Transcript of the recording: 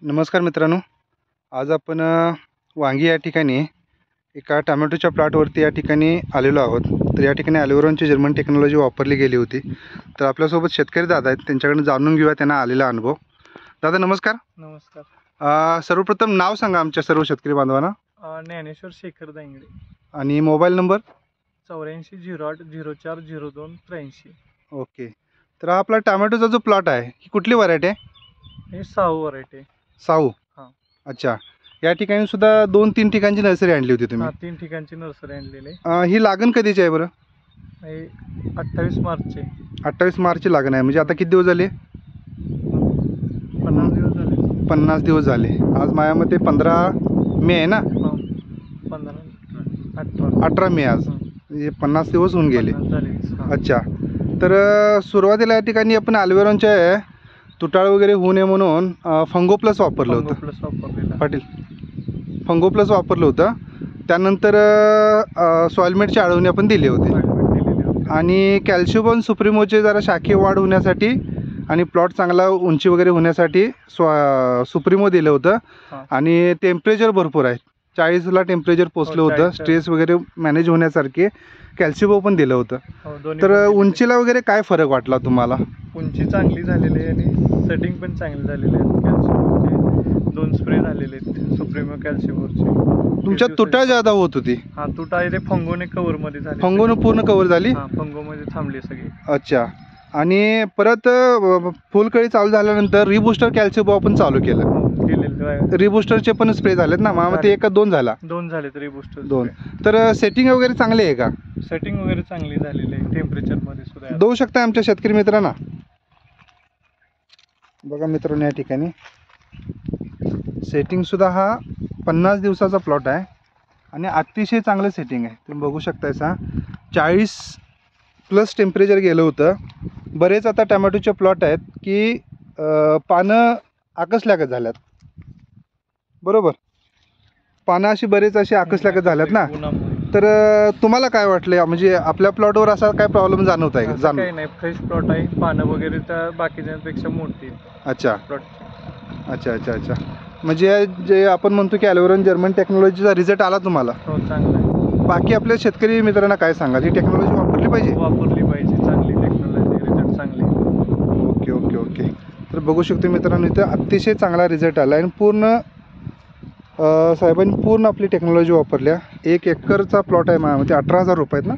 नमस्कार मित्रांनो, आज आपण वांगी या ठिकाणी एका टोमॅटोच्या प्लॉटवरती या ठिकाणी आलेलो आहोत। तर या ठिकाणी ॲल्युरोनची जर्मन टेक्नॉलॉजी वापरली गेली होती। तर आपल्यासोबत शेतकरी दादा आहेत, त्यांच्याकडून जाणून घेऊया त्यांना आलेला अनुभव। दादा नमस्कार। नमस्कार। सर्वप्रथम नाव सांगा आमच्या सर्व शेतकरी बांधवांना। ज्ञानेश्वर शेखर दांगडे आणि मोबाईल नंबर 8408040283। ओके। तर हा आपला टोमॅटोचा जो प्लॉट आहे ही कुठली व्हरायटी आहे? हे साऊ व्हरायटी साऊ। हां। अच्छा, या ठिकाणी सुद्धा 2-3 ठिकाणची नर्सरी आणली होती तुम्ही? 3 ठिकाणची नर्सरी आणलेली ही लागण कधीची आहे बरं? आहे 28 मार्चचे। 28 मार्चची लागण आहे, म्हणजे आता किती दिवस झाले? 50 दिवस झाले। 50 दिवस झाले। आज माझ्यामध्ये 15 मे आहे ना? 18 मे आज, म्हणजे 50 दिवस होऊन गेले। अच्छा, तर सुरुवातीला या ठिकाणी आपण ॲल्युरोनच्या तुटाळ वगैरे होऊ नये म्हणून फंगो प्लस वापरलं होतं। पाटील फंगो प्लस वापरलं होतं। त्यानंतर सॉइलमेटची आळवणी आपण दिली होती आणि कॅल्शियम सुप्रीमोचे जरा शाखीय वाढ होण्यासाठी आणि प्लॉट चांगला उंची वगैरे होण्यासाठी सुप्रीमो दिलं होतं। आणि टेम्परेचर भरपूर आहे, 40ला टेम्परेचर पोचलं होतं। स्ट्रेस वगैरे मॅनेज होण्यासारखे कॅल्शियम पण दिलं होतं। तर उंचीला वगैरे काय फरक वाटला तुम्हाला? उंची चांगली झालेली आहे आणि सेटिंग पण चांगली झालेली आहे। कॅल्शियमचे 2 स्प्रे झालेले आहेत सुप्रीमो कॅल्शियमचे। तुमच्या तुटा ज्यादा होत होती? हां, तुटा आहे ते फंगोने कव्हरमध्ये झाली। फंगोने पूर्ण कव्हर झाली? हां, फंगोमध्ये थांबली सगळी। अच्छा, आणि परत फुलकळी चालू झाल्यानंतर रिबूस्टर कॅल्शियम आपण चालू केलं। रिबूस्टरचे पण स्प्रे झालेत ना? मग ते 1 का 2 झाला? 2 झालेत रिबूस्टर। 2। तर सेटिंग वगैरे चांगली आहे का? सेटिंग वगैरे चांगली झालेली आहे, टेम्परेचरमध्ये सुद्धा देऊ शकता आमच्या शेतकरी मित्रांना? बघा मित्रांनो, या ठिकाणी सेटिंगसुद्धा हा 50 दिवसाचा प्लॉट आहे आणि अतिशय चांगलं सेटिंग आहे। तुम्ही बघू शकतायसा 40+ टेम्परेचर गेलं होतं। बरेच आता टोमॅटोचे प्लॉट आहेत की पानं आकसल्यागत झाल्यात, बरोबर? पानं अशी बरेच अशी आकसल्यागत झाल्यात ना? तर तुम्हाला काय वाटलं, म्हणजे आपल्या प्लॉटवर असा काय प्रॉब्लेम जाणवत आहे? काही नाही, फ्रेश प्लॉट आहे, पानं वगैरे तर बाकीच्यांपेक्षा मोठी। अच्छा अच्छा अच्छा अच्छा, म्हणजे जे आपण म्हणतो की ॲल्युरोन जर्मन टेक्नॉलॉजीचा रिझल्ट आला तुम्हाला? हो, चांगला आहे। बाकी आपल्या शेतकरी मित्रांना काय सांगा, ही टेक्नॉलॉजी वापरली पाहिजे? वापरली पाहिजे, चांगली टेक्नॉलॉजी, रिझल्ट चांगले। Okay okay okay. तर बघू शकतो मित्रांनो, इथं अतिशय चांगला रिझल्ट आला आणि पूर्ण साहेबांनी पूर्ण आपली टेक्नॉलॉजी वापरल्या। 1 एकरचा प्लॉट आहे माझ्यामध्ये, 18,000 रुपये आहेत ना?